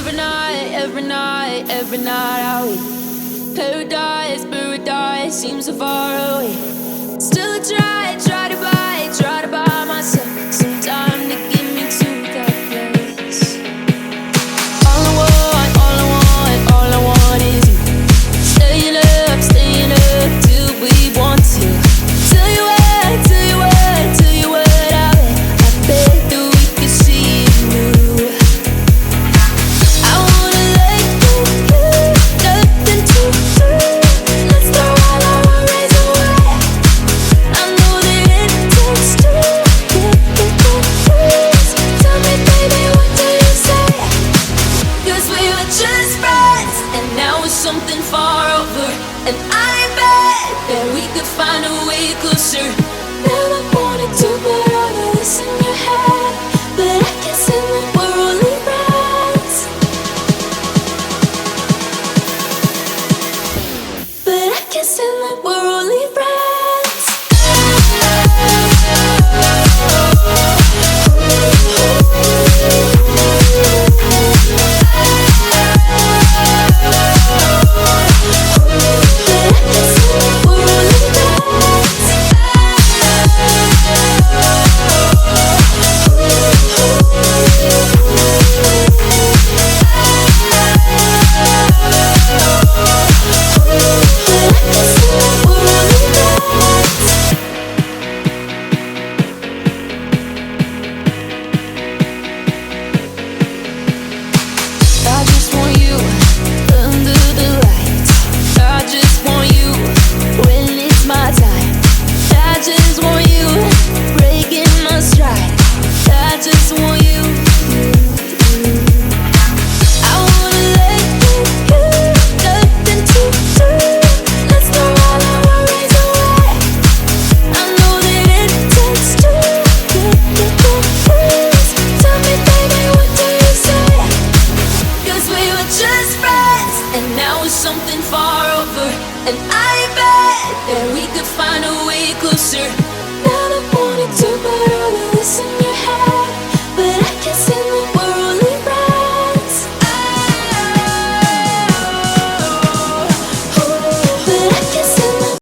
every night I wait. Paradise seems so far away. Still I try to buy myself some time to get me to that place. All I want is you. Staying up till we want to. Tell you what I bet that we could see it through. I wanna let you, nothing to do. Let's throw all our worries away. I know that it takes two to get confused. Tell me, baby, what do you say? 'Cause we were just friends, and now it's something far over. And I bet that we could find a way closer. Never wanted to put all of this in your head, but I guess in the we're only friends. But I guess in the we're only friends. Something far over, and I bet that we could find a way closer.